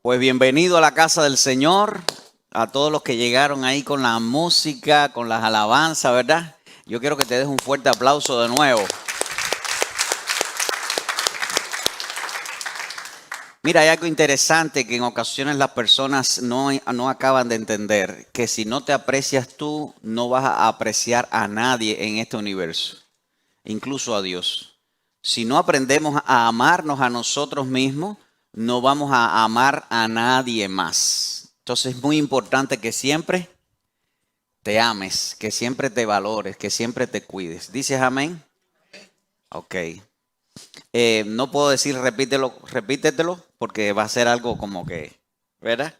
Pues bienvenido a la casa del Señor, a todos los que llegaron ahí con la música, con las alabanzas, ¿verdad? Yo quiero que te des un fuerte aplauso de nuevo. Mira, hay algo interesante que en ocasiones las personas no acaban de entender, que si no te aprecias tú, no vas a apreciar a nadie en este universo, incluso a Dios. Si no aprendemos a amarnos a nosotros mismos, no vamos a amar a nadie más. Entonces es muy importante que siempre te ames, que siempre te valores, que siempre te cuides. ¿Dices amén? Ok. No puedo decir repítetelo, porque va a ser algo como que, ¿verdad?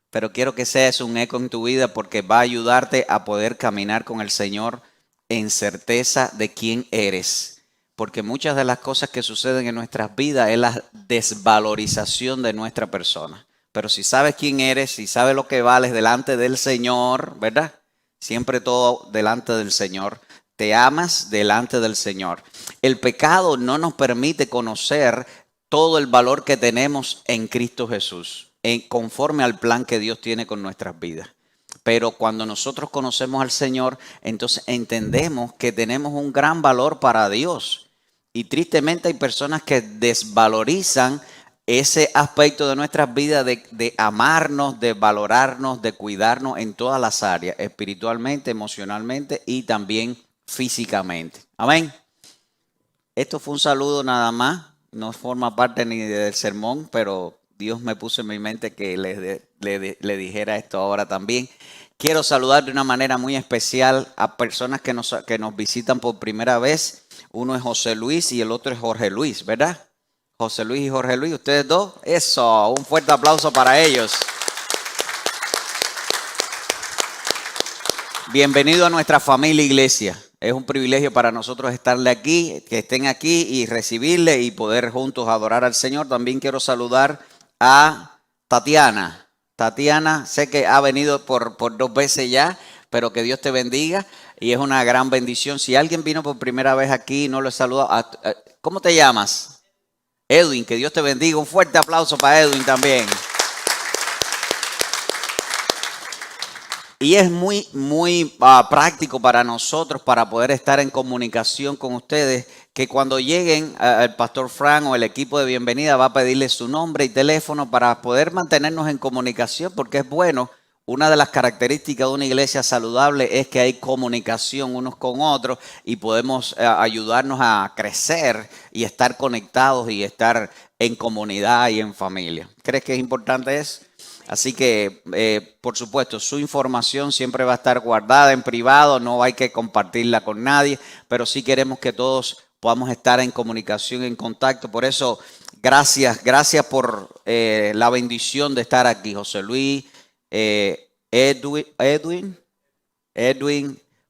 Pero quiero que sea eso un eco en tu vida porque va a ayudarte a poder caminar con el Señor en certeza de quién eres. Porque muchas de las cosas que suceden en nuestras vidas es la desvalorización de nuestra persona. Pero si sabes quién eres, si sabes lo que vales delante del Señor, ¿verdad? Siempre todo delante del Señor. Te amas delante del Señor. El pecado no nos permite conocer todo el valor que tenemos en Cristo Jesús, conforme al plan que Dios tiene con nuestras vidas. Pero cuando nosotros conocemos al Señor, entonces entendemos que tenemos un gran valor para Dios. Y tristemente hay personas que desvalorizan ese aspecto de nuestras vidas de amarnos, de valorarnos, de cuidarnos en todas las áreas, espiritualmente, emocionalmente y también físicamente. Amén. Esto fue un saludo nada más, no forma parte ni del sermón, pero Dios me puso en mi mente que le dijera esto ahora también. Quiero saludar de una manera muy especial a personas que nos visitan por primera vez. Uno es José Luis y el otro es Jorge Luis, ¿verdad? José Luis y Jorge Luis, ustedes dos. Eso, un fuerte aplauso para ellos. Bienvenido a nuestra familia iglesia. Es un privilegio para nosotros estarle aquí, que estén aquí y recibirle y poder juntos adorar al Señor. También quiero saludar a Tatiana. Tatiana, sé que ha venido por 2 veces ya, pero que Dios te bendiga y es una gran bendición. Si alguien vino por primera vez aquí y no lo he saludado, ¿cómo te llamas? Edwin, que Dios te bendiga. Un fuerte aplauso para Edwin también. Y es muy práctico para nosotros para poder estar en comunicación con ustedes, que cuando lleguen el pastor Frank o el equipo de bienvenida va a pedirles su nombre y teléfono para poder mantenernos en comunicación, porque es bueno. Una de las características de una iglesia saludable es que hay comunicación unos con otros y podemos ayudarnos a crecer y estar conectados y estar en comunidad y en familia. ¿Crees que es importante eso? Así que, por supuesto, su información siempre va a estar guardada en privado, no hay que compartirla con nadie, pero sí queremos que todos podamos estar en comunicación, en contacto. Por eso, gracias por la bendición de estar aquí, José Luis, Edwin,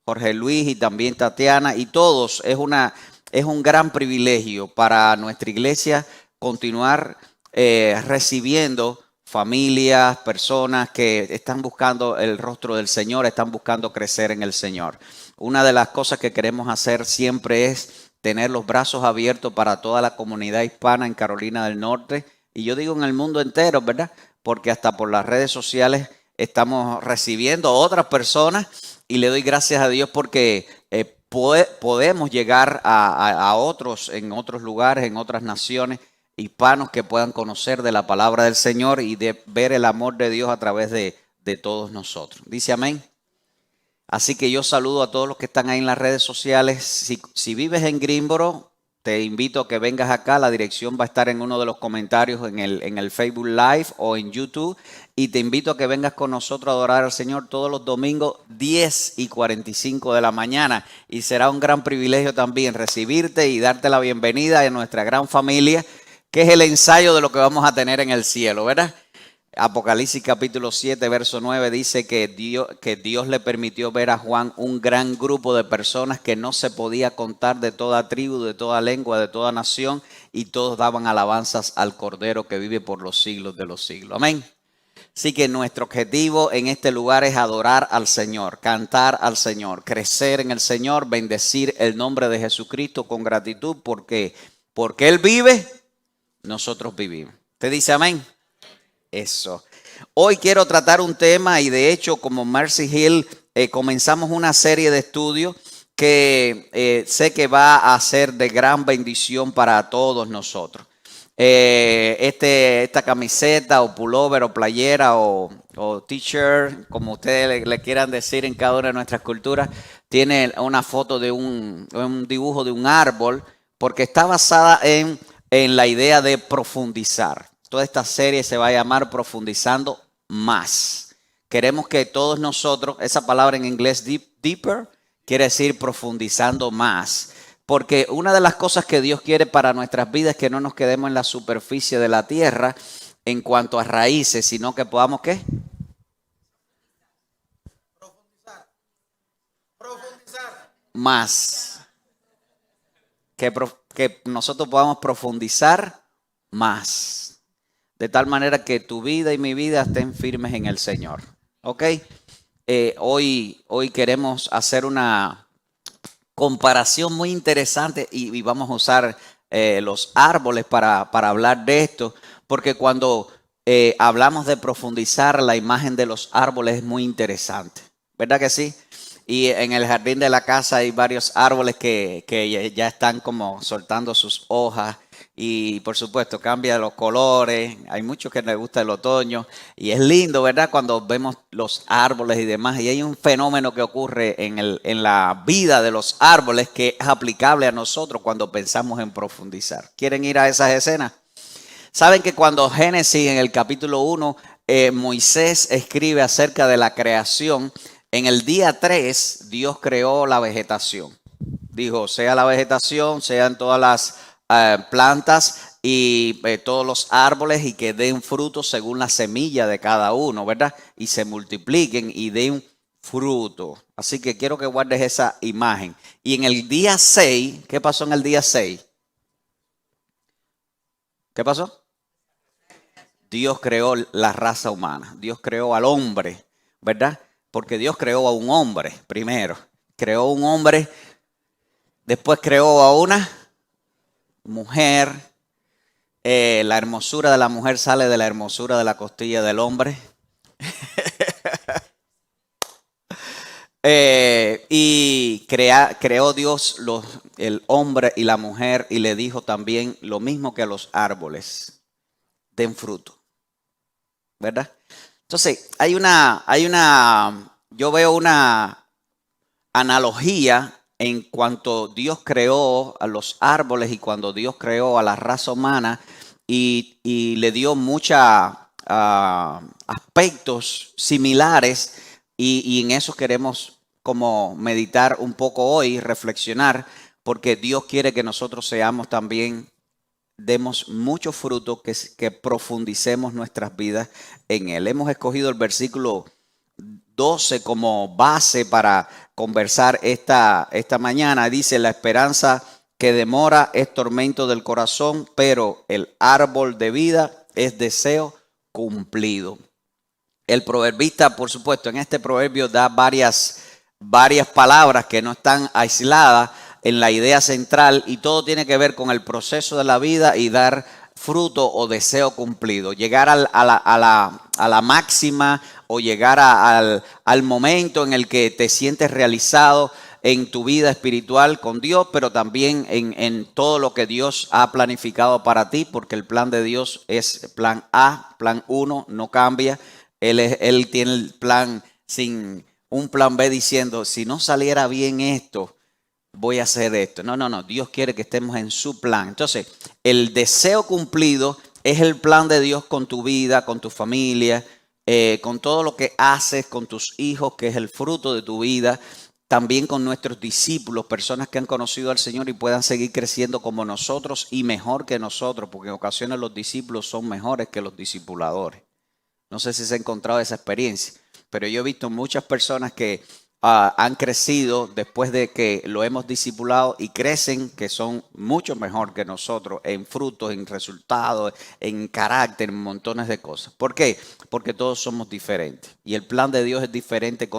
Jorge Luis y también Tatiana y todos. Es un gran privilegio para nuestra iglesia continuar recibiendo familias, personas que están buscando el rostro del Señor, están buscando crecer en el Señor. Una de las cosas que queremos hacer siempre es tener los brazos abiertos para toda la comunidad hispana en Carolina del Norte. Y yo digo en el mundo entero, ¿verdad? Porque hasta por las redes sociales estamos recibiendo a otras personas y le doy gracias a Dios porque podemos llegar a otros en otros lugares, en otras naciones, hispanos que puedan conocer de la palabra del Señor y de ver el amor de Dios a través de todos nosotros. Dice amén. Así que yo saludo a todos los que están ahí en las redes sociales. Si vives en Greensboro, te invito a que vengas acá. La dirección va a estar en uno de los comentarios en el Facebook Live o en YouTube. Y te invito a que vengas con nosotros a adorar al Señor todos los domingos 10:45 de la mañana. Y será un gran privilegio también recibirte y darte la bienvenida a nuestra gran familia, que es el ensayo de lo que vamos a tener en el cielo, ¿verdad? Apocalipsis capítulo 7, verso 9 dice que Dios le permitió ver a Juan un gran grupo de personas que no se podía contar, de toda tribu, de toda lengua, de toda nación, y todos daban alabanzas al Cordero que vive por los siglos de los siglos. Amén. Así que nuestro objetivo en este lugar es adorar al Señor, cantar al Señor, crecer en el Señor, bendecir el nombre de Jesucristo con gratitud, porque Él vive, nosotros vivimos. ¿Te dice amén? Eso. Hoy quiero tratar un tema y de hecho como Mercy Hill comenzamos una serie de estudios que sé que va a ser de gran bendición para todos nosotros. Esta camiseta o pullover o playera o t-shirt, como ustedes le quieran decir en cada una de nuestras culturas, tiene una foto de un dibujo de un árbol porque está basada en la idea de profundizar. Toda esta serie se va a llamar Profundizando Más. Queremos que todos nosotros, esa palabra en inglés deeper, quiere decir profundizando más. Porque una de las cosas que Dios quiere para nuestras vidas es que no nos quedemos en la superficie de la tierra en cuanto a raíces, sino que podamos, ¿qué? Profundizar. Más. Que nosotros podamos profundizar más. De tal manera que tu vida y mi vida estén firmes en el Señor. ¿Ok? Hoy queremos hacer una comparación muy interesante y vamos a usar los árboles para hablar de esto, porque cuando hablamos de profundizar, la imagen de los árboles es muy interesante, ¿verdad que sí? Y en el jardín de la casa hay varios árboles que ya están como soltando sus hojas y por supuesto cambia los colores. Hay muchos que les gusta el otoño y es lindo, ¿verdad? Cuando vemos los árboles y demás. Y hay un fenómeno que ocurre en la vida de los árboles que es aplicable a nosotros cuando pensamos en profundizar. ¿Quieren ir a esas escenas? Saben que cuando Génesis en el capítulo 1, Moisés escribe acerca de la creación, en el día 3 Dios creó la vegetación. Dijo, sea la vegetación, sean todas las plantas y todos los árboles y que den fruto según la semilla de cada uno, ¿verdad? Y se multipliquen y den fruto. Así que quiero que guardes esa imagen. Y en el día 6, ¿qué pasó en el día 6? ¿Qué pasó? Dios creó la raza humana, Dios creó al hombre, ¿verdad? Porque Dios creó a un hombre primero, creó un hombre, después creó a una mujer. La hermosura de la mujer sale de la hermosura de la costilla del hombre. Y creó Dios el hombre y la mujer y le dijo también lo mismo que a los árboles, den fruto, ¿verdad? Entonces, yo veo una analogía en cuanto Dios creó a los árboles y cuando Dios creó a la raza humana y le dio muchos aspectos similares y en eso queremos como meditar un poco hoy, reflexionar, porque Dios quiere que nosotros seamos también demos mucho fruto, que profundicemos nuestras vidas en Él. Hemos escogido el versículo 12 como base para conversar esta mañana. Dice, la esperanza que demora es tormento del corazón, pero el árbol de vida es deseo cumplido. El proverbista, por supuesto, en este proverbio da varias palabras que no están aisladas en la idea central y todo tiene que ver con el proceso de la vida y dar fruto o deseo cumplido, llegar a la máxima o llegar al momento en el que te sientes realizado en tu vida espiritual con Dios, pero también en todo lo que Dios ha planificado para ti, porque el plan de Dios es plan A, plan 1, no cambia. Él tiene el plan sin un plan B diciendo, si no saliera bien esto, voy a hacer esto. No. Dios quiere que estemos en su plan. Entonces, el deseo cumplido es el plan de Dios con tu vida, con tu familia, con todo lo que haces, con tus hijos, que es el fruto de tu vida. También con nuestros discípulos, personas que han conocido al Señor y puedan seguir creciendo como nosotros y mejor que nosotros, porque en ocasiones los discípulos son mejores que los discipuladores. No sé si se ha encontrado esa experiencia, pero yo he visto muchas personas que han crecido después de que lo hemos discipulado y crecen que son mucho mejor que nosotros en frutos, en resultados, en carácter, en montones de cosas. ¿Por qué? Porque todos somos diferentes y el plan de Dios es diferente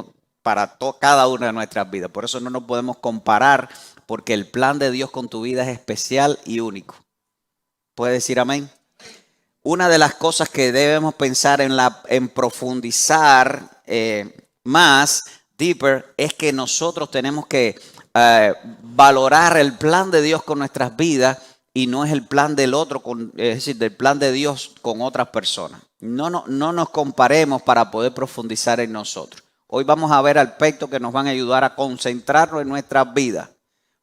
para cada una de nuestras vidas. Por eso no nos podemos comparar, porque el plan de Dios con tu vida es especial y único. ¿Puedes decir amén? una de las cosas que debemos pensar en profundizar más, deeper, es que nosotros tenemos que valorar el plan de Dios con nuestras vidas y no es el plan del otro, es decir, del plan de Dios con otras personas. No nos comparemos para poder profundizar en nosotros. Hoy vamos a ver aspectos que nos van a ayudar a concentrarnos en nuestras vidas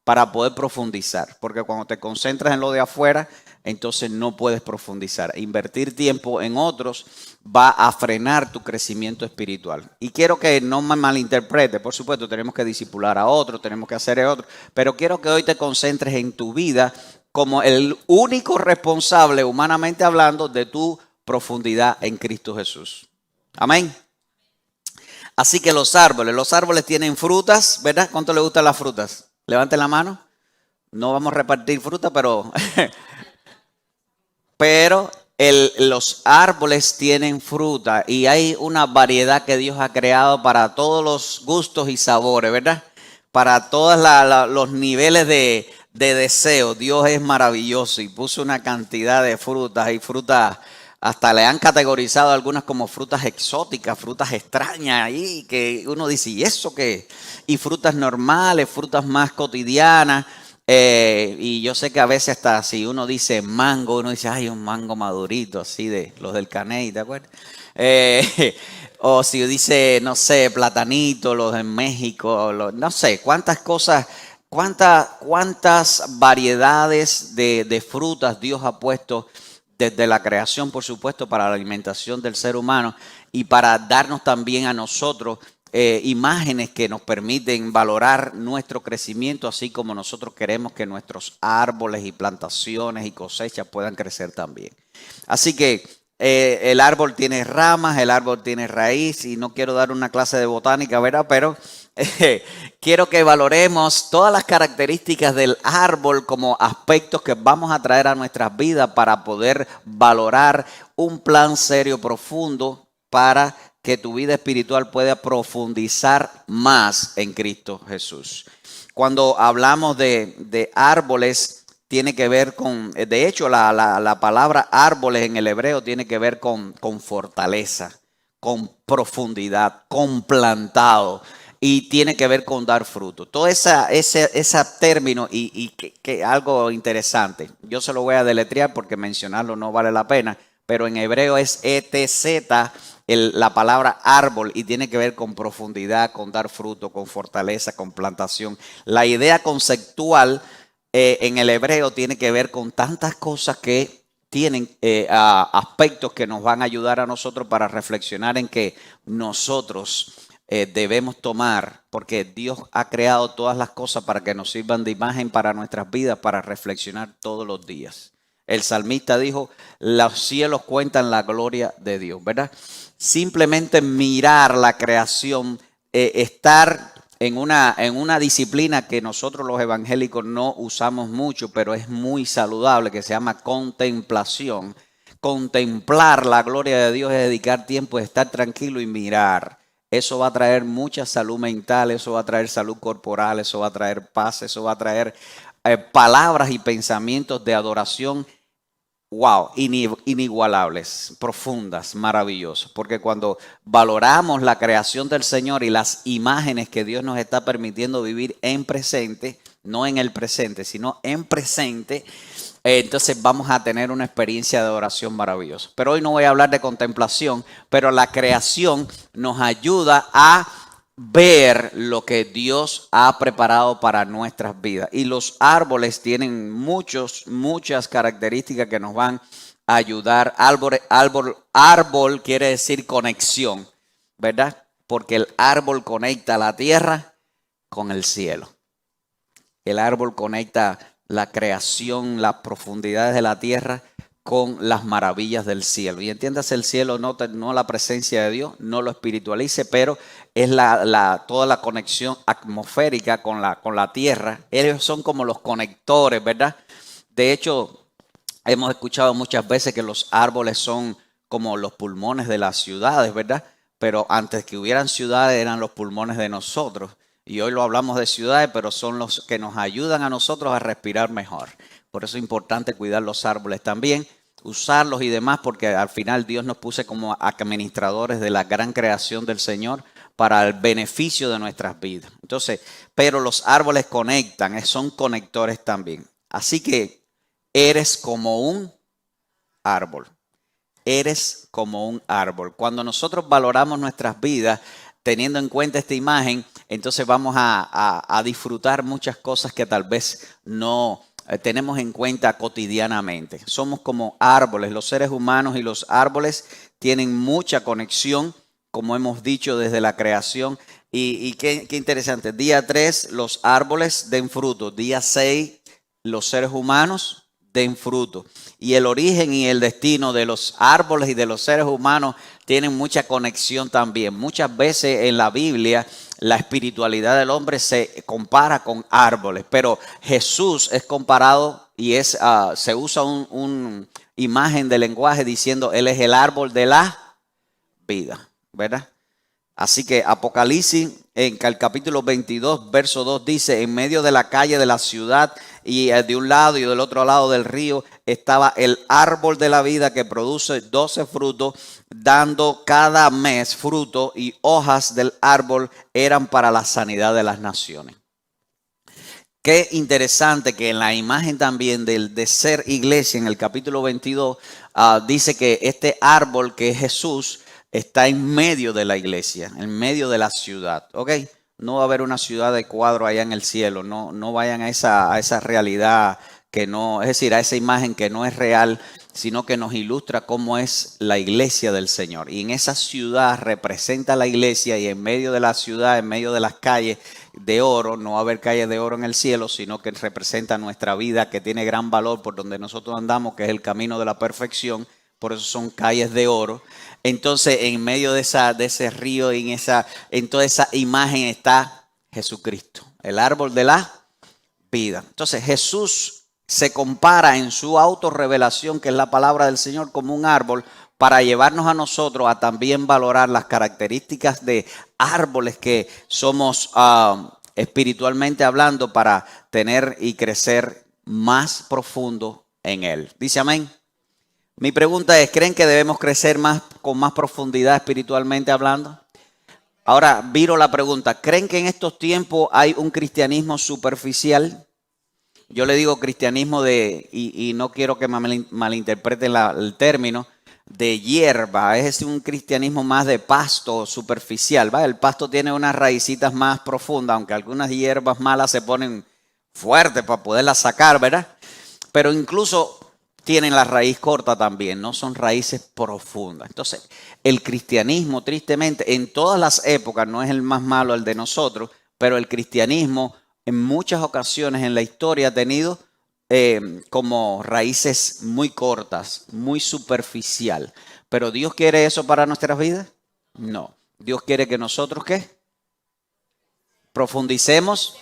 para poder profundizar. Porque cuando te concentras en lo de afuera, entonces no puedes profundizar. Invertir tiempo en otros va a frenar tu crecimiento espiritual. Y quiero que no me malinterprete. Por supuesto, tenemos que discipular a otros, tenemos que hacer a otros. Pero quiero que hoy te concentres en tu vida como el único responsable, humanamente hablando, de tu profundidad en Cristo Jesús. Amén. Así que los árboles tienen frutas, ¿verdad? ¿Cuánto le gustan las frutas? Levanten la mano. No vamos a repartir fruta, pero los árboles tienen fruta y hay una variedad que Dios ha creado para todos los gustos y sabores, ¿verdad? Para todos los niveles de deseo. Dios es maravilloso y puso una cantidad de frutas y frutas. Hasta le han categorizado algunas como frutas exóticas, frutas extrañas ahí, que uno dice, ¿y eso qué? Y frutas normales, frutas más cotidianas. Y yo sé que a veces hasta si uno dice mango, uno dice, ay, un mango madurito, así de los del Caney, ¿te acuerdas? O si dice, no sé, platanito, los de México, no sé, cuántas cosas, cuántas variedades de frutas Dios ha puesto desde la creación, por supuesto, para la alimentación del ser humano y para darnos también a nosotros imágenes que nos permiten valorar nuestro crecimiento, así como nosotros queremos que nuestros árboles y plantaciones y cosechas puedan crecer también. Así que el árbol tiene ramas, el árbol tiene raíz y no quiero dar una clase de botánica, ¿verdad? Pero quiero que valoremos todas las características del árbol como aspectos que vamos a traer a nuestras vidas para poder valorar un plan serio, profundo, para que tu vida espiritual pueda profundizar más en Cristo Jesús. Cuando hablamos de árboles, tiene que ver con, de hecho, la palabra árboles en el hebreo tiene que ver con fortaleza, con profundidad, con plantado. Y tiene que ver con dar fruto. Todo ese término y que algo interesante. Yo se lo voy a deletrear porque mencionarlo no vale la pena. Pero en hebreo es ETZ, la palabra árbol, y tiene que ver con profundidad, con dar fruto, con fortaleza, con plantación. La idea conceptual en el hebreo tiene que ver con tantas cosas que tienen aspectos que nos van a ayudar a nosotros para reflexionar en que nosotros debemos tomar, porque Dios ha creado todas las cosas para que nos sirvan de imagen para nuestras vidas, para reflexionar todos los días. El salmista dijo, los cielos cuentan la gloria de Dios, ¿verdad? Simplemente mirar la creación, estar en una disciplina que nosotros los evangélicos no usamos mucho, pero es muy saludable, que se llama contemplación. Contemplar la gloria de Dios es dedicar tiempo a estar tranquilo y mirar. Eso va a traer mucha salud mental, eso va a traer salud corporal, eso va a traer paz, eso va a traer palabras y pensamientos de adoración. Wow, inigualables, profundas, maravillosas. Porque cuando valoramos la creación del Señor y las imágenes que Dios nos está permitiendo vivir en presente, no en el presente, sino en presente, entonces vamos a tener una experiencia de adoración maravillosa. Pero hoy no voy a hablar de contemplación, pero la creación nos ayuda a ver lo que Dios ha preparado para nuestras vidas. Y los árboles tienen muchas características que nos van a ayudar. Árbol quiere decir conexión, ¿verdad? Porque el árbol conecta la tierra con el cielo. El árbol conecta la creación, las profundidades de la tierra con las maravillas del cielo. Y entiéndase, el cielo no la presencia de Dios, no lo espiritualice, pero es toda la conexión atmosférica con la tierra. Ellos son como los conectores, ¿verdad? De hecho, hemos escuchado muchas veces que los árboles son como los pulmones de las ciudades, ¿verdad? Pero antes que hubieran ciudades eran los pulmones de nosotros. Y hoy lo hablamos de ciudades, pero son los que nos ayudan a nosotros a respirar mejor. Por eso es importante cuidar los árboles también. usarlos y demás, porque al final Dios nos puso como administradores de la gran creación del Señor para el beneficio de nuestras vidas. Entonces, pero los árboles conectan, son conectores también. Así que eres como un árbol. Eres como un árbol. Cuando nosotros valoramos nuestras vidas, teniendo en cuenta esta imagen, entonces vamos a disfrutar muchas cosas que tal vez no tenemos en cuenta cotidianamente. Somos como árboles. Los seres humanos y los árboles tienen mucha conexión, como hemos dicho desde la creación. Y qué interesante. Día 3, los árboles den fruto. Día 6, los seres humanos den fruto. Y el origen y el destino de los árboles y de los seres humanos tienen mucha conexión también. Muchas veces en la Biblia la espiritualidad del hombre se compara con árboles, pero Jesús es comparado y se usa una imagen de lenguaje diciendo Él es el árbol de la vida, ¿verdad? Así que Apocalipsis, en el capítulo 22, verso 2, dice, en medio de la calle de la ciudad y de un lado y del otro lado del río estaba el árbol de la vida que produce 12 frutos, dando cada mes fruto, y hojas del árbol eran para la sanidad de las naciones. Qué interesante que en la imagen también de ser iglesia, en el capítulo 22, dice que este árbol que es Jesús está en medio de la iglesia, en medio de la ciudad, ¿ok? No va a haber una ciudad de cuadro allá en el cielo, no vayan a esa realidad que no, es decir, a esa imagen que no es real, sino que nos ilustra cómo es la iglesia del Señor. Y en esa ciudad representa la iglesia, y en medio de la ciudad, en medio de las calles de oro, no va a haber calles de oro en el cielo, sino que representa nuestra vida, que tiene gran valor por donde nosotros andamos, que es el camino de la perfección. Por eso son calles de oro. Entonces, en medio de ese río, en toda esa imagen está Jesucristo, el árbol de la vida. Entonces, Jesús se compara en su autorrevelación, que es la palabra del Señor, como un árbol, para llevarnos a nosotros a también valorar las características de árboles que somos espiritualmente hablando, para tener y crecer más profundo en Él. ¿Dice amén? Mi pregunta es, ¿creen que debemos crecer más, con más profundidad espiritualmente hablando? Ahora viro la pregunta, ¿creen que en estos tiempos hay un cristianismo superficial? Yo le digo cristianismo y no quiero que malinterpreten el término, de hierba. Es decir, un cristianismo más de pasto superficial, ¿va? El pasto tiene unas raícitas más profundas, aunque algunas hierbas malas se ponen fuertes para poderlas sacar, ¿verdad? Pero incluso tienen la raíz corta también, no son raíces profundas. Entonces, el cristianismo, tristemente, en todas las épocas, no es el más malo el de nosotros, pero el cristianismo en muchas ocasiones en la historia ha tenido como raíces muy cortas, muy superficial. ¿Pero Dios quiere eso para nuestras vidas? No. Dios quiere que nosotros, ¿qué? Profundicemos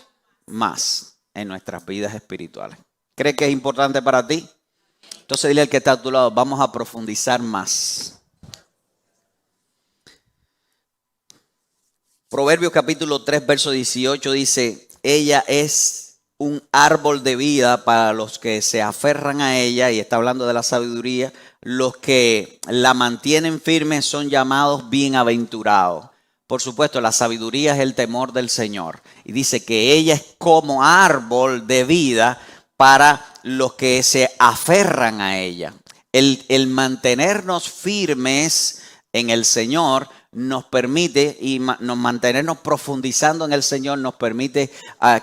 más en nuestras vidas espirituales. ¿Cree que es importante para ti? Entonces dile al que está a tu lado, vamos a profundizar más. Proverbios capítulo 3, verso 18 dice, ella es un árbol de vida para los que se aferran a ella, y está hablando de la sabiduría. Los que la mantienen firme son llamados bienaventurados. Por supuesto, la sabiduría es el temor del Señor. Y dice que ella es como árbol de vida para los que se aferran a ella. El mantenernos firmes en el Señor nos permite, y mantenernos profundizando en el Señor nos permite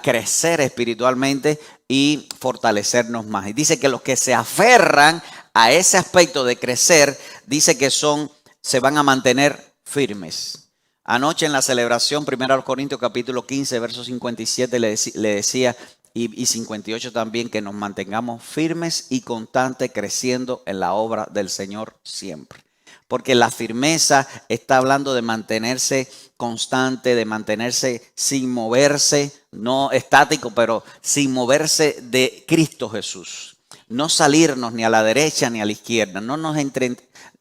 crecer espiritualmente y fortalecernos más. Y dice que los que se aferran a ese aspecto de crecer, dice que se van a mantener firmes. Anoche en la celebración, 1 Corintios capítulo 15, verso 57, le decía, y 58 también, que nos mantengamos firmes y constantes, creciendo en la obra del Señor siempre. Porque la firmeza está hablando de mantenerse constante, de mantenerse sin moverse, no estático, pero sin moverse de Cristo Jesús. No salirnos ni a la derecha ni a la izquierda, no nos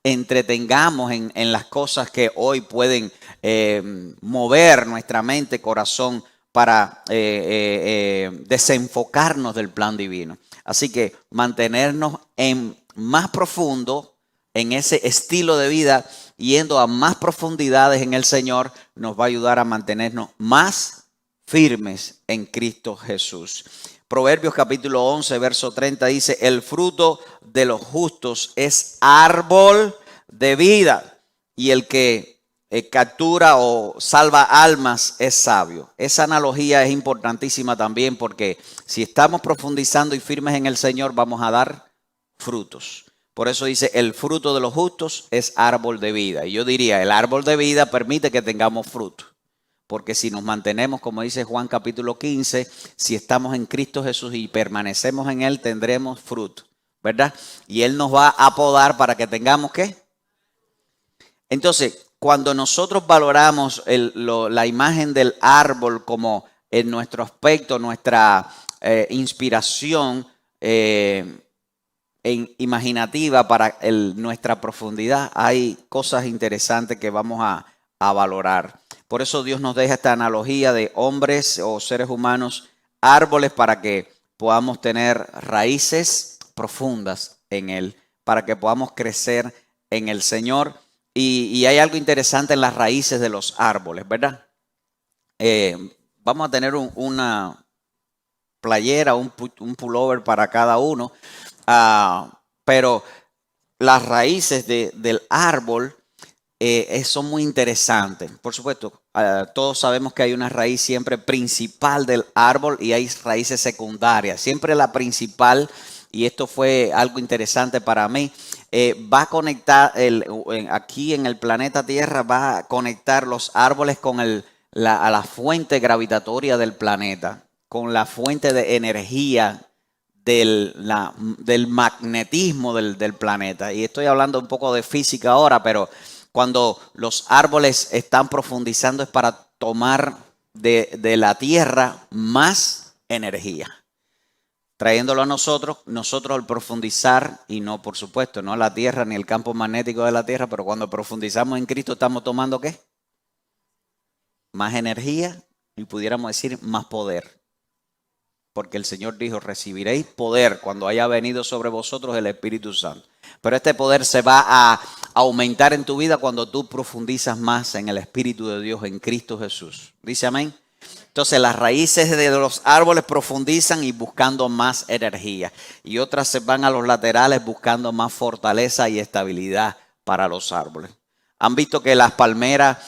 entretengamos en las cosas que hoy pueden mover nuestra mente, corazón, para desenfocarnos del plan divino. Así que mantenernos más profundo en ese estilo de vida, yendo a más profundidades en el Señor, nos va a ayudar a mantenernos más firmes en Cristo Jesús. Proverbios capítulo 11, verso 30 dice, el fruto de los justos es árbol de vida, y el que captura o salva almas es sabio. Esa analogía es importantísima también, porque si estamos profundizando y firmes en el Señor, vamos a dar frutos. Por eso dice, el fruto de los justos es árbol de vida. Y yo diría, el árbol de vida permite que tengamos fruto. Porque si nos mantenemos, como dice Juan capítulo 15, si estamos en Cristo Jesús y permanecemos en Él, tendremos fruto, ¿verdad? Y Él nos va a podar para que tengamos, ¿qué? Entonces, cuando nosotros valoramos la imagen del árbol como en nuestro aspecto, nuestra inspiración imaginativa para nuestra profundidad, hay cosas interesantes que vamos a valorar. Por eso Dios nos deja esta analogía de hombres o seres humanos, árboles, para que podamos tener raíces profundas en Él, para que podamos crecer en el Señor. Y hay algo interesante en las raíces de los árboles, ¿verdad? Vamos a tener una playera, un pullover para cada uno, pero las raíces del árbol son muy interesantes. Por supuesto, todos sabemos que hay una raíz siempre principal del árbol y hay raíces secundarias. Siempre la principal, y esto fue algo interesante para mí, va a conectar, aquí en el planeta Tierra, va a conectar los árboles con a la fuente gravitatoria del planeta, con la fuente de energía del magnetismo del planeta. Y estoy hablando un poco de física ahora, pero cuando los árboles están profundizando es para tomar de la tierra más energía, trayéndolo a nosotros al profundizar, y no, por supuesto, no la tierra ni el campo magnético de la tierra, pero cuando profundizamos en Cristo estamos tomando ¿qué? Más energía y pudiéramos decir más poder. Porque el Señor dijo, recibiréis poder cuando haya venido sobre vosotros el Espíritu Santo. Pero este poder se va a aumentar en tu vida cuando tú profundizas más en el Espíritu de Dios, en Cristo Jesús. ¿Dice amén? Entonces las raíces de los árboles profundizan y buscando más energía. Y otras se van a los laterales buscando más fortaleza y estabilidad para los árboles. Han visto que las palmeras,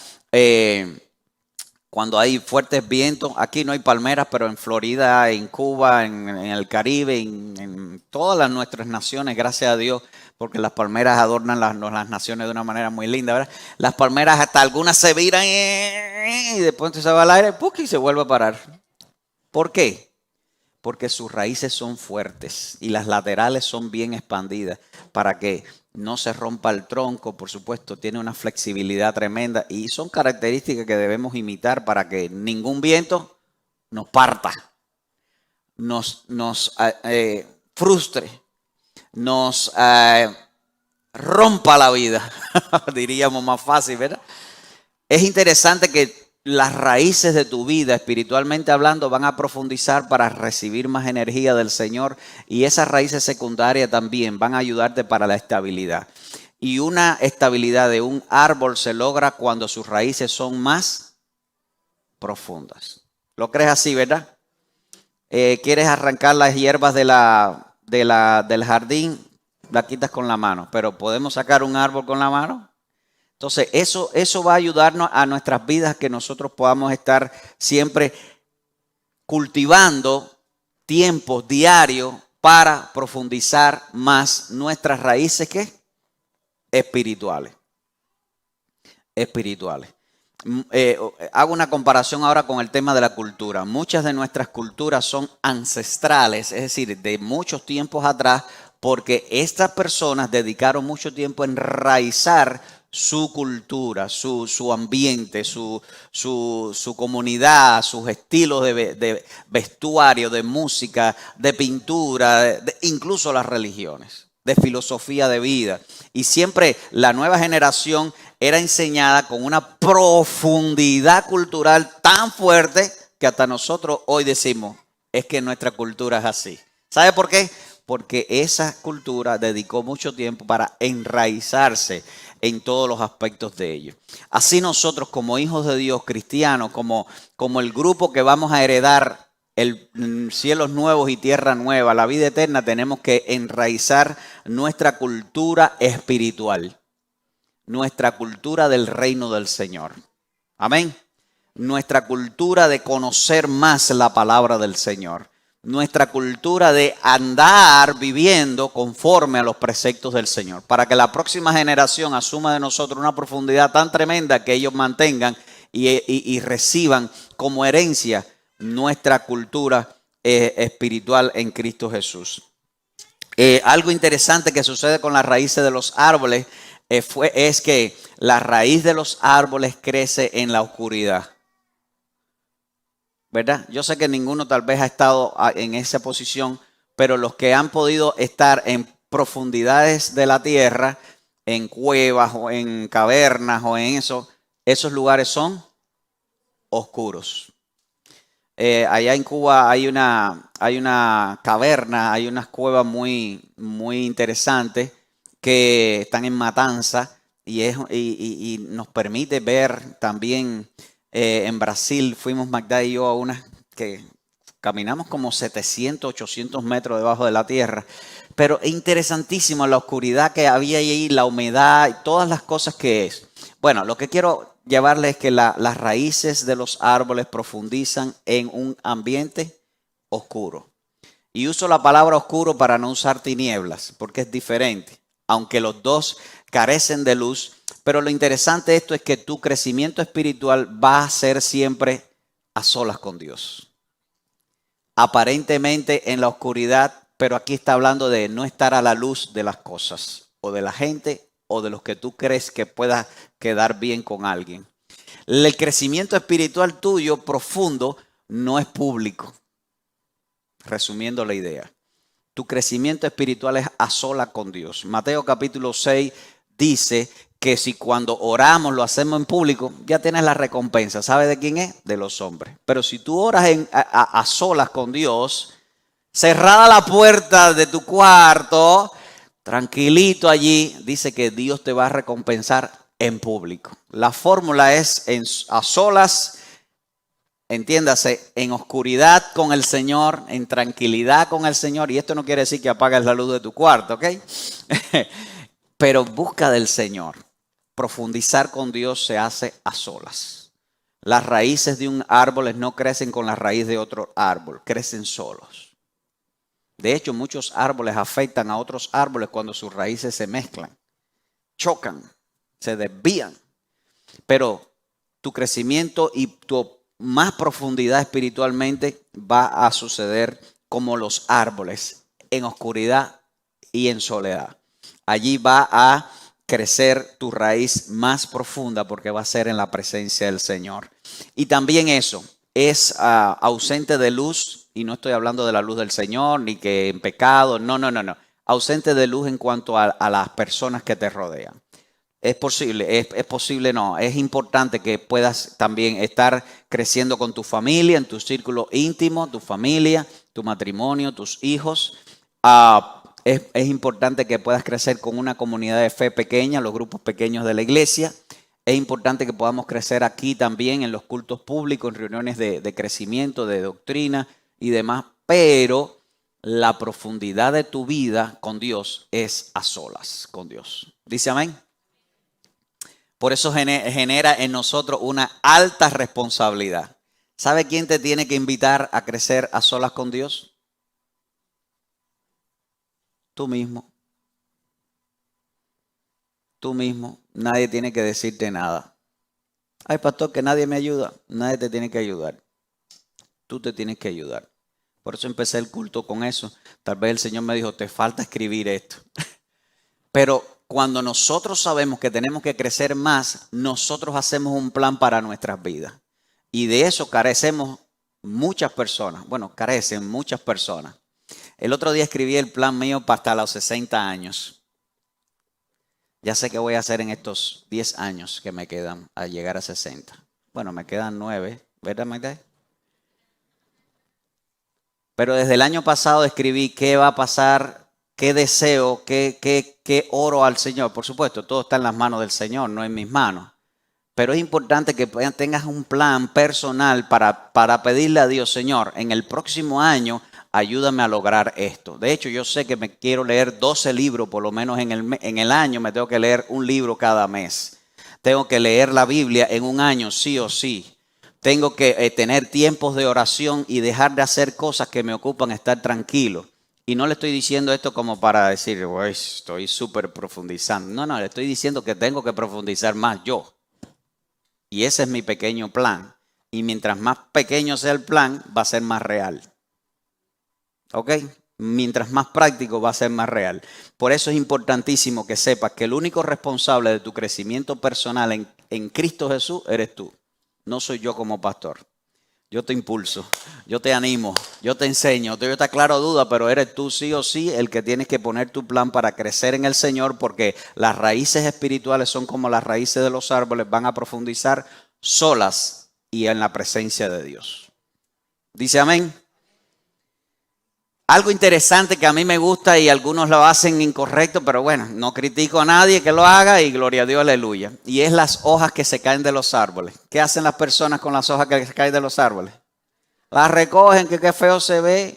cuando hay fuertes vientos, aquí no hay palmeras, pero en Florida, en Cuba, en el Caribe, en todas nuestras naciones, gracias a Dios, porque las palmeras adornan las naciones de una manera muy linda, ¿verdad? Las palmeras hasta algunas se viran y después se va al aire y se vuelve a parar. ¿Por qué? Porque sus raíces son fuertes y las laterales son bien expandidas para que no se rompa el tronco. Por supuesto, tiene una flexibilidad tremenda y son características que debemos imitar para que ningún viento nos parta, nos frustre, nos rompa la vida, diríamos más fácil, ¿verdad? Es interesante que las raíces de tu vida, espiritualmente hablando, van a profundizar para recibir más energía del Señor, y esas raíces secundarias también van a ayudarte para la estabilidad. Y una estabilidad de un árbol se logra cuando sus raíces son más profundas. ¿Lo crees así, verdad? ¿Quieres arrancar las hierbas del jardín? La quitas con la mano, pero ¿podemos sacar un árbol con la mano? Entonces, eso va a ayudarnos a nuestras vidas, que nosotros podamos estar siempre cultivando tiempos diarios para profundizar más nuestras raíces, ¿qué? Espirituales. Hago una comparación ahora con el tema de la cultura. Muchas de nuestras culturas son ancestrales, es decir, de muchos tiempos atrás, porque estas personas dedicaron mucho tiempo en enraizar su cultura, su ambiente, su comunidad, sus estilos de vestuario, de música, de pintura, incluso las religiones, de filosofía de vida. Y siempre la nueva generación era enseñada con una profundidad cultural tan fuerte que hasta nosotros hoy decimos, es que nuestra cultura es así. ¿Sabe por qué? porque esa cultura dedicó mucho tiempo para enraizarse en todos los aspectos de ello. Así nosotros como hijos de Dios, cristianos, como el grupo que vamos a heredar cielos nuevos y tierra nueva, la vida eterna, tenemos que enraizar nuestra cultura espiritual, nuestra cultura del reino del Señor. Amén. Nuestra cultura de conocer más la palabra del Señor. Nuestra cultura de andar viviendo conforme a los preceptos del Señor. Para que la próxima generación asuma de nosotros una profundidad tan tremenda que ellos mantengan y reciban como herencia nuestra cultura espiritual en Cristo Jesús. Algo interesante que sucede con las raíces de los árboles es que la raíz de los árboles crece en la oscuridad. ¿Verdad? Yo sé que ninguno tal vez ha estado en esa posición, pero los que han podido estar en profundidades de la tierra, en cuevas o en cavernas o en esos lugares son oscuros. Allá en Cuba hay una caverna, hay unas cuevas muy interesantes que están en Matanza y nos permite ver también en Brasil. Fuimos Magda y yo a unas que caminamos como 700, 800 metros debajo de la tierra. Pero es interesantísimo la oscuridad que había ahí, la humedad y todas las cosas que es. Bueno, lo que quiero llevarles es que las raíces de los árboles profundizan en un ambiente oscuro. Y uso la palabra oscuro para no usar tinieblas, porque es diferente. Aunque los dos carecen de luz, pero lo interesante de esto es que tu crecimiento espiritual va a ser siempre a solas con Dios. Aparentemente en la oscuridad, pero aquí está hablando de no estar a la luz de las cosas, o de la gente, o de los que tú crees que puedas quedar bien con alguien. El crecimiento espiritual tuyo profundo no es público. Resumiendo la idea. Tu crecimiento espiritual es a sola con Dios. Mateo capítulo 6 dice que si cuando oramos lo hacemos en público, ya tienes la recompensa. ¿Sabe de quién es? De los hombres. Pero si tú oras a solas con Dios, cerrada la puerta de tu cuarto, tranquilito allí, dice que Dios te va a recompensar en público. La fórmula es a solas, entiéndase, en oscuridad con el Señor, en tranquilidad con el Señor. Y esto no quiere decir que apagues la luz de tu cuarto, ¿ok? Pero busca del Señor. Profundizar con Dios se hace a solas. Las raíces de un árbol no crecen con la raíz de otro árbol, crecen solos. De hecho, muchos árboles afectan a otros árboles cuando sus raíces se mezclan, chocan, se desvían. Pero tu crecimiento y tu más profundidad espiritualmente va a suceder como los árboles, en oscuridad y en soledad. Allí va a crecer tu raíz más profunda porque va a ser en la presencia del Señor. Y también eso es ausente de luz, y no estoy hablando de la luz del Señor ni que en pecado, no. Ausente de luz en cuanto a las personas que te rodean. Es posible no. Es importante que puedas también estar creciendo con tu familia, en tu círculo íntimo, tu familia, tu matrimonio, tus hijos. Es importante que puedas crecer con una comunidad de fe pequeña, los grupos pequeños de la iglesia. Es importante que podamos crecer aquí también en los cultos públicos, en reuniones de crecimiento, de doctrina y demás. Pero la profundidad de tu vida con Dios es a solas con Dios. ¿Dice amén? Por eso genera en nosotros una alta responsabilidad. ¿Sabe quién te tiene que invitar a crecer a solas con Dios? Tú mismo. Tú mismo. Nadie tiene que decirte nada. Ay, pastor, que nadie me ayuda. Nadie te tiene que ayudar. Tú te tienes que ayudar. Por eso empecé el culto con eso. Tal vez el Señor me dijo, te falta escribir esto. Pero cuando nosotros sabemos que tenemos que crecer más, nosotros hacemos un plan para nuestras vidas. Y de eso carecemos muchas personas. Bueno, carecen muchas personas. El otro día escribí el plan mío para hasta los 60 años. Ya sé qué voy a hacer en estos 10 años que me quedan a llegar a 60. Bueno, me quedan 9, ¿verdad, Magda? Pero desde el año pasado escribí qué va a pasar, qué deseo, qué oro al Señor. Por supuesto, todo está en las manos del Señor, no en mis manos. Pero es importante que tengas un plan personal para pedirle a Dios, Señor, en el próximo año ayúdame a lograr esto. De hecho, yo sé que me quiero leer 12 libros, por lo menos en el año me tengo que leer un libro cada mes. Tengo que leer la Biblia en un año, sí o sí. Tengo que tener tiempos de oración y dejar de hacer cosas que me ocupan estar tranquilo. Y no le estoy diciendo esto como para decir, estoy súper profundizando. No, le estoy diciendo que tengo que profundizar más yo. Y ese es mi pequeño plan. Y mientras más pequeño sea el plan, va a ser más real. ¿Ok? Mientras más práctico va a ser más real. Por eso es importantísimo que sepas que el único responsable de tu crecimiento personal en Cristo Jesús eres tú. No soy yo como pastor. Yo te impulso, yo te animo, yo te enseño, yo te aclaro dudas, pero eres tú sí o sí el que tienes que poner tu plan para crecer en el Señor, porque las raíces espirituales son como las raíces de los árboles, van a profundizar solas y en la presencia de Dios. Dice amén. Algo interesante que a mí me gusta y algunos lo hacen incorrecto, pero bueno, no critico a nadie que lo haga y gloria a Dios, aleluya. Y es las hojas que se caen de los árboles. ¿Qué hacen las personas con las hojas que se caen de los árboles? Las recogen, que qué feo se ve.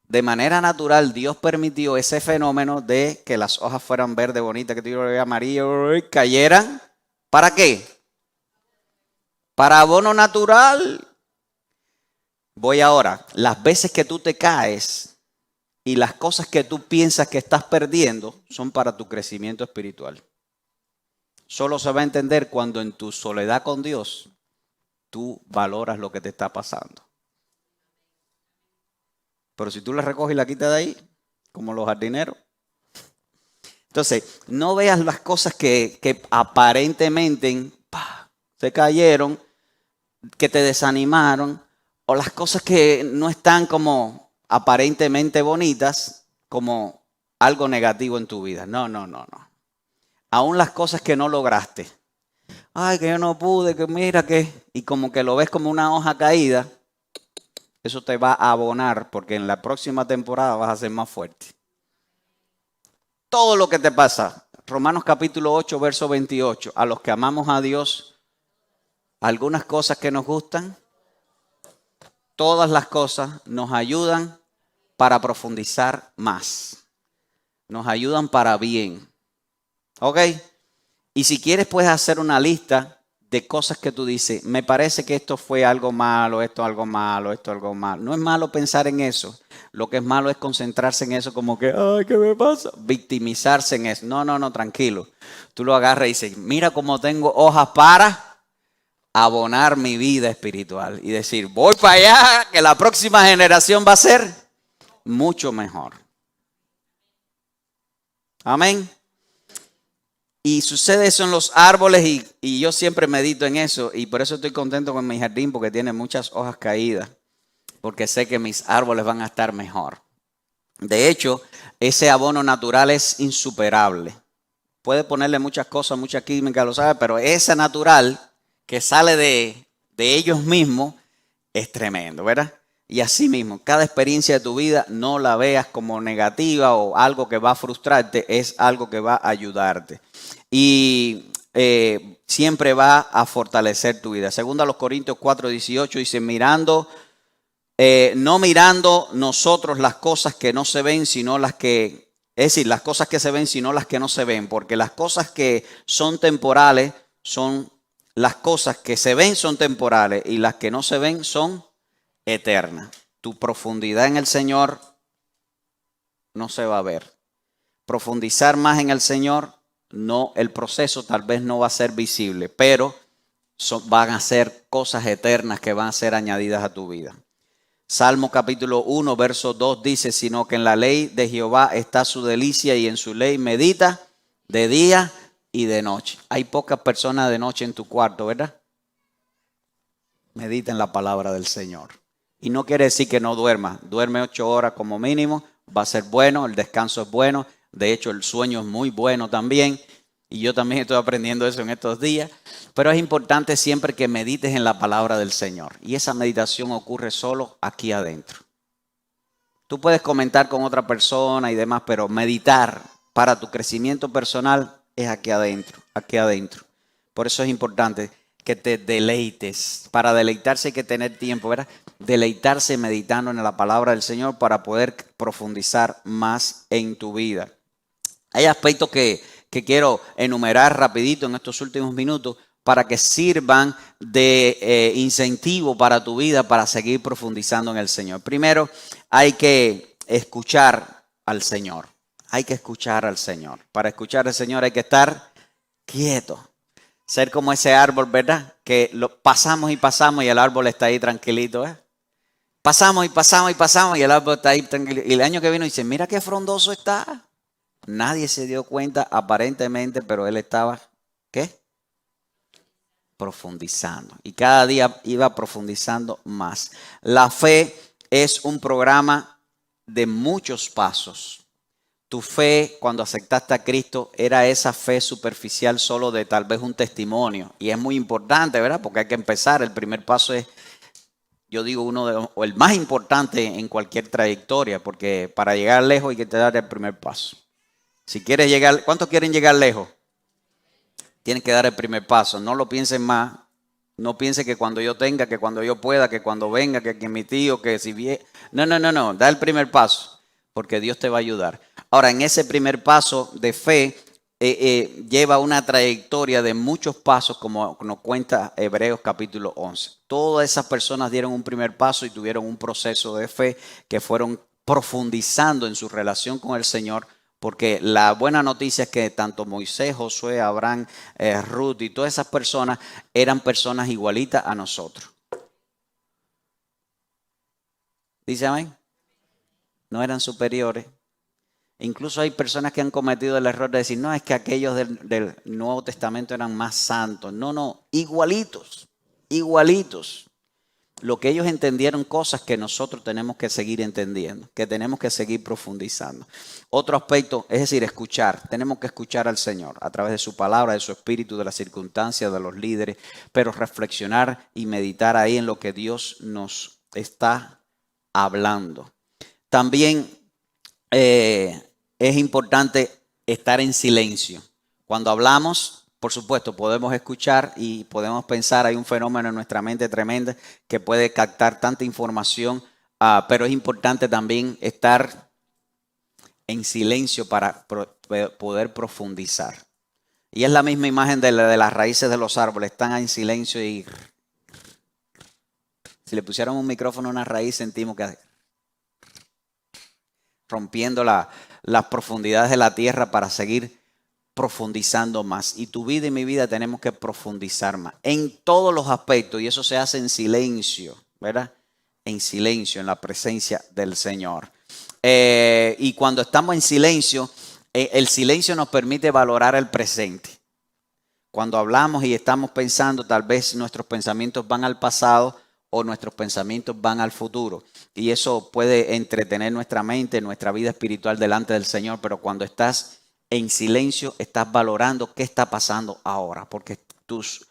De manera natural, Dios permitió ese fenómeno de que las hojas fueran verdes, bonitas, que tú amarillo, cayeran. ¿Para qué? Para abono natural. Voy ahora, las veces que tú te caes y las cosas que tú piensas que estás perdiendo son para tu crecimiento espiritual. Solo se va a entender cuando en tu soledad con Dios tú valoras lo que te está pasando. Pero si tú la recoges y la quitas de ahí, como los jardineros. Entonces, no veas las cosas que aparentemente se cayeron, que te desanimaron, o las cosas que no están como aparentemente bonitas como algo negativo en tu vida. No. Aún las cosas que no lograste. Ay, que yo no pude, que mira que... Y como que lo ves como una hoja caída, eso te va a abonar porque en la próxima temporada vas a ser más fuerte. Todo lo que te pasa. Romanos capítulo 8, verso 28. A los que amamos a Dios, algunas cosas que nos gustan, todas las cosas nos ayudan para profundizar más. Nos ayudan para bien. ¿Ok? Y si quieres puedes hacer una lista de cosas que tú dices, me parece que esto fue algo malo, esto algo malo, esto algo malo. No es malo pensar en eso. Lo que es malo es concentrarse en eso como que, ay, ¿qué me pasa? Victimizarse en eso. No, tranquilo. Tú lo agarras y dices, mira cómo tengo hojas para abonar mi vida espiritual y decir, voy para allá, que la próxima generación va a ser mucho mejor. Amén. Y sucede eso en los árboles y yo siempre medito en eso y por eso estoy contento con mi jardín porque tiene muchas hojas caídas, porque sé que mis árboles van a estar mejor. De hecho, ese abono natural es insuperable. Puede ponerle muchas cosas, mucha química, lo sabe, pero ese natural que sale de ellos mismos es tremendo, ¿verdad? Y así mismo, cada experiencia de tu vida no la veas como negativa o algo que va a frustrarte, es algo que va a ayudarte. Y siempre va a fortalecer tu vida. Segunda a los Corintios 4:18 dice, no mirando nosotros las cosas que no se ven, sino las que, es decir, las cosas que se ven, sino las que no se ven, porque las cosas que son temporales son las cosas que se ven son temporales y las que no se ven son eternas. Tu profundidad en el Señor no se va a ver. Profundizar más en el Señor, no, el proceso tal vez no va a ser visible, pero van a ser cosas eternas que van a ser añadidas a tu vida. Salmo capítulo 1, verso 2 dice, sino que en la ley de Jehová está su delicia y en su ley medita de día y de noche. Hay pocas personas de noche en tu cuarto, ¿verdad? Medita en la palabra del Señor. Y no quiere decir que no duerma. Duerme 8 horas como mínimo. Va a ser bueno. El descanso es bueno. De hecho, el sueño es muy bueno también. y yo también estoy aprendiendo eso en estos días, pero es importante siempre que medites en la palabra del Señor. Y esa meditación ocurre solo aquí adentro. Tú puedes comentar con otra persona y demás, pero meditar para tu crecimiento personal es aquí adentro, aquí adentro. Por eso es importante que te deleites. Para deleitarse hay que tener tiempo, ¿verdad? Deleitarse meditando en la palabra del Señor para poder profundizar más en tu vida. Hay aspectos que quiero enumerar rapidito en estos últimos minutos para que sirvan de incentivo para tu vida para seguir profundizando en el Señor. Primero, hay que escuchar al Señor. Hay que escuchar al Señor. Para escuchar al Señor hay que estar quieto. Ser como ese árbol, ¿verdad? Que lo pasamos y pasamos y el árbol está ahí tranquilito, ¿eh? Pasamos y pasamos y pasamos y el árbol está ahí tranquilito. Y el año que vino dice, mira qué frondoso está. Nadie se dio cuenta aparentemente, pero él estaba, ¿qué? Profundizando. Y cada día iba profundizando más. La fe es un programa de muchos pasos. Tu fe, cuando aceptaste a Cristo, era esa fe superficial solo de tal vez un testimonio. Y es muy importante, ¿verdad? Porque hay que empezar. El primer paso es, yo digo, o el más importante en cualquier trayectoria, porque para llegar lejos hay que dar el primer paso. Si quieres llegar, ¿cuántos quieren llegar lejos? Tienes que dar el primer paso. No lo piensen más. No piense que cuando yo tenga, que cuando yo pueda, que cuando venga, que mi tío, que si viene. No. Da el primer paso, porque Dios te va a ayudar. Ahora, en ese primer paso de fe, lleva una trayectoria de muchos pasos, como nos cuenta Hebreos capítulo 11. Todas esas personas dieron un primer paso y tuvieron un proceso de fe que fueron profundizando en su relación con el Señor. Porque la buena noticia es que tanto Moisés, Josué, Abraham, Ruth y todas esas personas eran personas igualitas a nosotros. ¿Dice amén? No eran superiores. Incluso hay personas que han cometido el error de decir, no, es que aquellos del Nuevo Testamento eran más santos. No, igualitos, igualitos. Lo que ellos entendieron, cosas que nosotros tenemos que seguir entendiendo, que tenemos que seguir profundizando. Otro aspecto, es decir, escuchar. Tenemos que escuchar al Señor a través de su palabra, de su espíritu, de las circunstancias, de los líderes, pero reflexionar y meditar ahí en lo que Dios nos está hablando. También es importante estar en silencio. Cuando hablamos, por supuesto, podemos escuchar y podemos pensar, hay un fenómeno en nuestra mente tremenda que puede captar tanta información, pero es importante también estar en silencio para poder profundizar. Y es la misma imagen de las raíces de los árboles, están en silencio y si le pusieran un micrófono a una raíz sentimos que rompiendo las profundidades de la tierra para seguir profundizando más. Y tu vida y mi vida tenemos que profundizar más en todos los aspectos y eso se hace en silencio, ¿verdad? En silencio, en la presencia del Señor. Y cuando estamos en silencio, el silencio nos permite valorar el presente. Cuando hablamos y estamos pensando, tal vez nuestros pensamientos van al pasado o nuestros pensamientos van al futuro. Y eso puede entretener nuestra mente, nuestra vida espiritual delante del Señor, pero cuando estás en silencio, estás valorando qué está pasando ahora, porque tus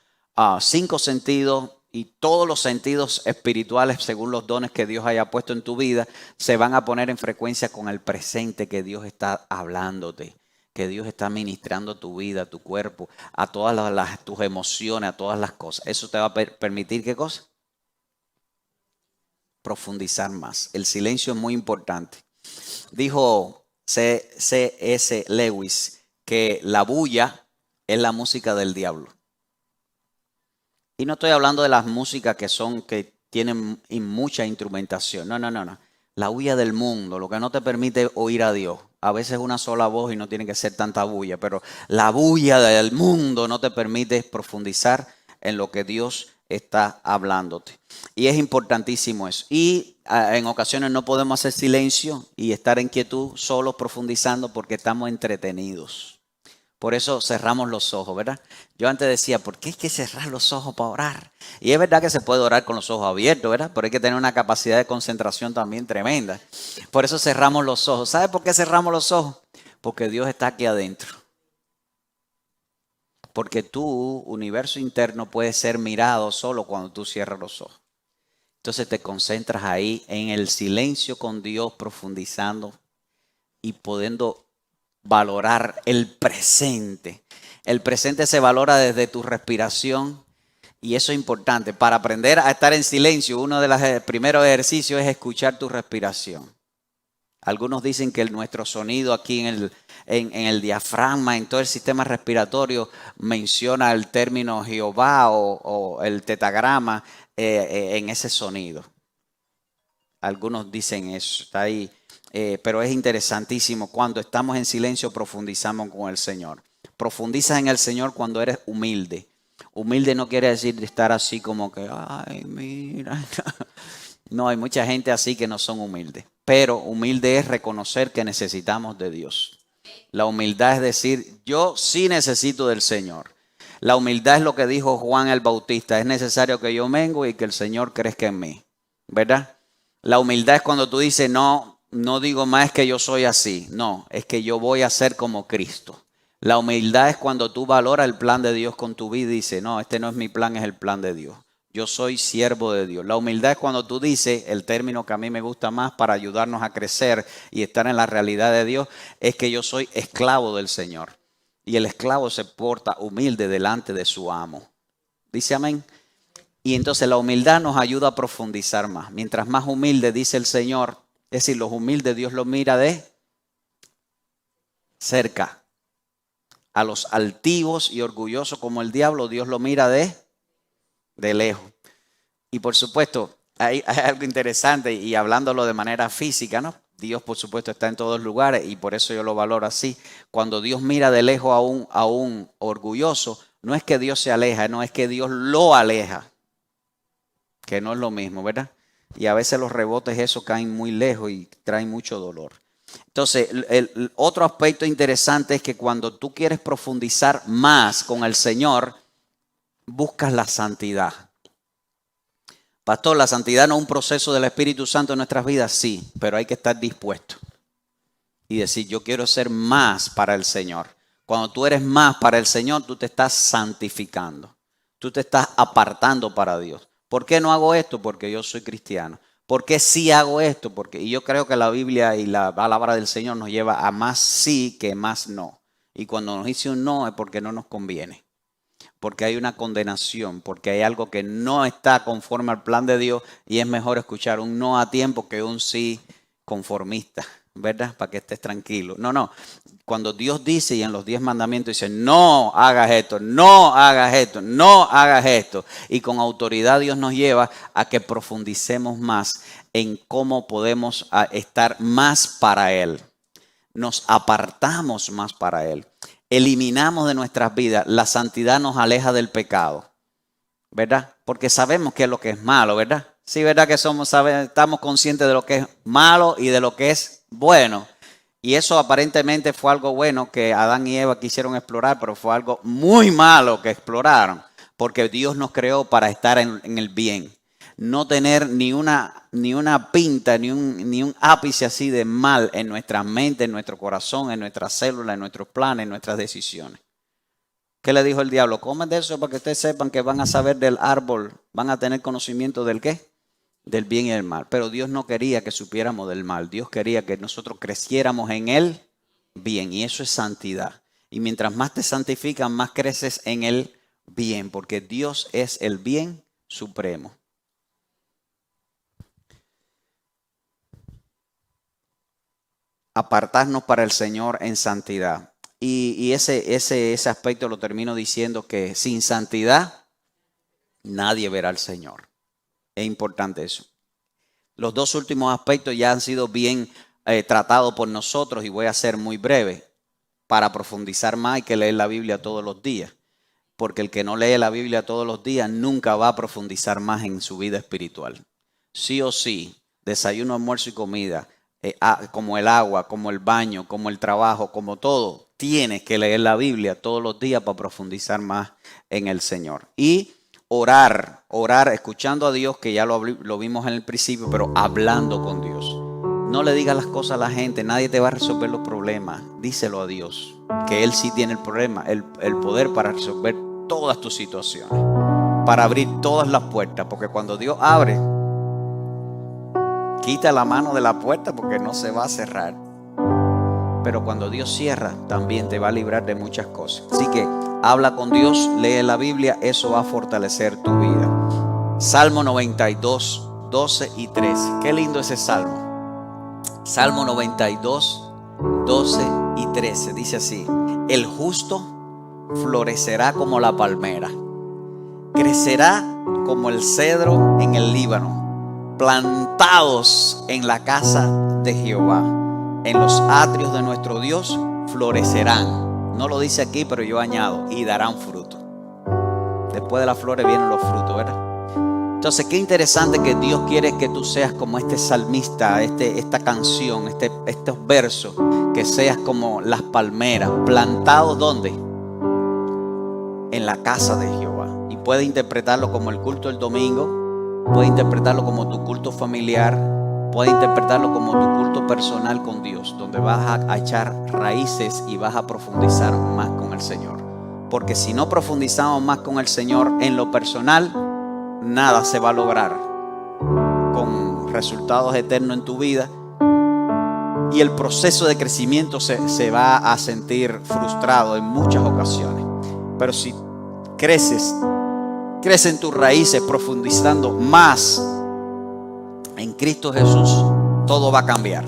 5 sentidos y todos los sentidos espirituales, según los dones que Dios haya puesto en tu vida, se van a poner en frecuencia con el presente que Dios está hablándote, que Dios está ministrando tu vida, tu cuerpo, a todas tus emociones, a todas las cosas. Eso te va a permitir, ¿qué cosa? Profundizar más. El silencio es muy importante. Dijo C.S. Lewis que la bulla es la música del diablo. Y no estoy hablando de las músicas que tienen mucha instrumentación. No. La bulla del mundo, lo que no te permite oír a Dios. A veces una sola voz y no tiene que ser tanta bulla, pero la bulla del mundo no te permite profundizar en lo que Dios está hablándote. Y es importantísimo eso. Y en ocasiones no podemos hacer silencio y estar en quietud, solos profundizando porque estamos entretenidos. Por eso cerramos los ojos, ¿verdad? Yo antes decía, ¿por qué hay que cerrar los ojos para orar? Y es verdad que se puede orar con los ojos abiertos, ¿verdad? Pero hay que tener una capacidad de concentración también tremenda. Por eso cerramos los ojos. ¿Sabe por qué cerramos los ojos? Porque Dios está aquí adentro. Porque tu universo interno puede ser mirado solo cuando tú cierras los ojos. Entonces te concentras ahí en el silencio con Dios, profundizando y pudiendo valorar el presente. El presente se valora desde tu respiración y eso es importante. Para aprender a estar en silencio, uno de los primeros ejercicios es escuchar tu respiración. Algunos dicen que nuestro sonido aquí en el diafragma, en todo el sistema respiratorio, menciona el término Jehová o el tetagrama en ese sonido. Algunos dicen eso, está ahí. Pero es interesantísimo. Cuando estamos en silencio, profundizamos con el Señor. Profundizas en el Señor cuando eres humilde. Humilde no quiere decir estar así como que, ay, mira. No, hay mucha gente así que no son humildes. Pero humilde es reconocer que necesitamos de Dios. La humildad es decir, yo sí necesito del Señor. La humildad es lo que dijo Juan el Bautista. Es necesario que yo mengue y que el Señor crezca en mí. ¿Verdad? La humildad es cuando tú dices, no digo más que yo soy así. No, es que yo voy a ser como Cristo. La humildad es cuando tú valoras el plan de Dios con tu vida y dices, no, este no es mi plan, es el plan de Dios. Yo soy siervo de Dios. La humildad es cuando tú dices, el término que a mí me gusta más para ayudarnos a crecer y estar en la realidad de Dios, es que yo soy esclavo del Señor. Y el esclavo se porta humilde delante de su amo. Dice amén. Y entonces la humildad nos ayuda a profundizar más. Mientras más humilde, dice el Señor, es decir, los humildes Dios los mira de cerca. A los altivos y orgullosos como el diablo, Dios lo mira de lejos. Y por supuesto, hay algo interesante y hablándolo de manera física, ¿no? Dios por supuesto está en todos lugares y por eso yo lo valoro así. Cuando Dios mira de lejos a un orgulloso, no es que Dios se aleja, no es que Dios lo aleja, que no es lo mismo, ¿verdad? Y a veces los rebotes esos caen muy lejos y traen mucho dolor. Entonces, el otro aspecto interesante es que cuando tú quieres profundizar más con el Señor, buscas la santidad. Pastor, ¿la santidad no es un proceso del Espíritu Santo en nuestras vidas? Sí, pero hay que estar dispuesto y decir, yo quiero ser más para el Señor. Cuando tú eres más para el Señor, tú te estás santificando. Tú te estás apartando para Dios. ¿Por qué no hago esto? Porque yo soy cristiano. ¿Por qué sí hago esto? Y yo creo que la Biblia y la palabra del Señor nos lleva a más sí que más no. Y cuando nos dice un no es porque no nos conviene. Porque hay una condenación, porque hay algo que no está conforme al plan de Dios y es mejor escuchar un no a tiempo que un sí conformista, ¿verdad? Para que estés tranquilo. No. Cuando Dios dice y en los 10 mandamientos dice, no hagas esto, no hagas esto, no hagas esto. Y con autoridad Dios nos lleva a que profundicemos más en cómo podemos estar más para Él. Nos apartamos más para Él. Eliminamos de nuestras vidas. La santidad nos aleja del pecado, ¿verdad? Porque sabemos qué es lo que es malo, ¿verdad? Sí, ¿verdad? Que estamos conscientes de lo que es malo y de lo que es bueno. Y eso aparentemente fue algo bueno que Adán y Eva quisieron explorar, pero fue algo muy malo que exploraron. Porque Dios nos creó para estar en el bien. No tener ni una pinta, ni un ápice así de mal en nuestra mente, en nuestro corazón, en nuestras células, en nuestros planes, en nuestras decisiones. ¿Qué le dijo el diablo? Comen de eso para que ustedes sepan que van a saber del árbol, van a tener conocimiento del ¿qué? Del bien y del mal. Pero Dios no quería que supiéramos del mal. Dios quería que nosotros creciéramos en el bien. Y eso es santidad. Y mientras más te santificas, más creces en el bien. Porque Dios es el bien supremo. Apartarnos para el Señor en santidad. Y ese aspecto lo termino diciendo que sin santidad nadie verá al Señor. Es importante eso. Los dos últimos aspectos ya han sido bien tratados por nosotros y voy a ser muy breve. Para profundizar más hay que leer la Biblia todos los días. Porque el que no lee la Biblia todos los días nunca va a profundizar más en su vida espiritual. Sí o sí, desayuno, almuerzo y comida, como el agua, como el baño, como el trabajo, como todo, tienes que leer la Biblia todos los días para profundizar más en el Señor. Y orar escuchando a Dios, que ya lo vimos en el principio, pero hablando con Dios. No le digas las cosas a la gente, nadie te va a resolver los problemas. Díselo a Dios, que Él sí tiene el problema, el poder para resolver todas tus situaciones, para abrir todas las puertas, porque cuando Dios abre, quita la mano de la puerta porque no se va a cerrar. Pero cuando Dios cierra, también te va a librar de muchas cosas. Así que habla con Dios, lee la Biblia, eso va a fortalecer tu vida. Salmo 92, 12 y 13. Qué lindo ese salmo. Salmo 92, 12 y 13. Dice así: el justo florecerá como la palmera, crecerá como el cedro en el Líbano, plantados en la casa de Jehová. En los atrios de nuestro Dios florecerán. No lo dice aquí, pero yo añado, y darán fruto. Después de las flores vienen los frutos, ¿verdad? Entonces, qué interesante que Dios quiere que tú seas como este salmista, esta canción, estos versos, que seas como las palmeras, plantados ¿dónde? En la casa de Jehová. Y puedes interpretarlo como el culto del domingo, puedes interpretarlo como tu culto familiar, puedes interpretarlo como tu culto personal con Dios, donde vas a echar raíces y vas a profundizar más con el Señor. Porque si no profundizamos más con el Señor en lo personal, nada se va a lograr con resultados eternos en tu vida. Y el proceso de crecimiento se va a sentir frustrado en muchas ocasiones. Pero si crecen tus raíces profundizando más en Cristo Jesús, todo va a cambiar.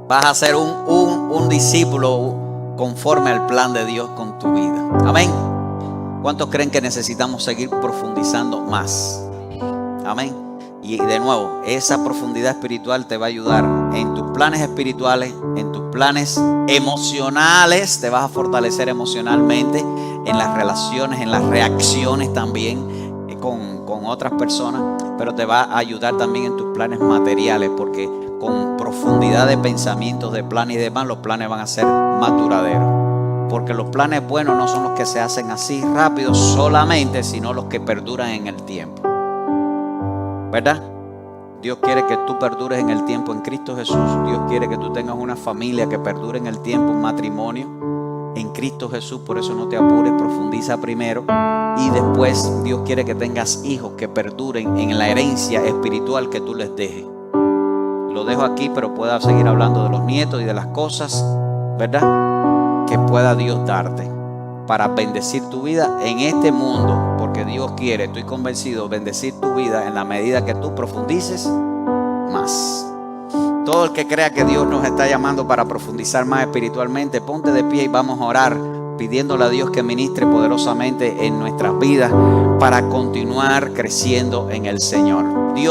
Vas a ser un discípulo conforme al plan de Dios con tu vida. Amén. ¿Cuántos creen que necesitamos seguir profundizando más? Amén. Y de nuevo, esa profundidad espiritual te va a ayudar en tus planes espirituales, en tus planes emocionales. Te vas a fortalecer emocionalmente, en las relaciones, en las reacciones también con otras personas, pero te va a ayudar también en tus planes materiales, porque con profundidad de pensamientos, de planes y demás, los planes van a ser más duraderos. Porque los planes buenos no son los que se hacen así rápido solamente, sino los que perduran en el tiempo. ¿Verdad? Dios quiere que tú perdures en el tiempo en Cristo Jesús. Dios quiere que tú tengas una familia que perdure en el tiempo, un matrimonio en Cristo Jesús. Por eso no te apures, profundiza primero. Y después Dios quiere que tengas hijos que perduren en la herencia espiritual que tú les dejes. Lo dejo aquí, pero pueda seguir hablando de los nietos y de las cosas, ¿verdad?, que pueda Dios darte para bendecir tu vida en este mundo. Porque Dios quiere, estoy convencido, bendecir tu vida en la medida que tú profundices más. Todo el que crea que Dios nos está llamando para profundizar más espiritualmente, ponte de pie y vamos a orar, pidiéndole a Dios que ministre poderosamente en nuestras vidas para continuar creciendo en el Señor. Dios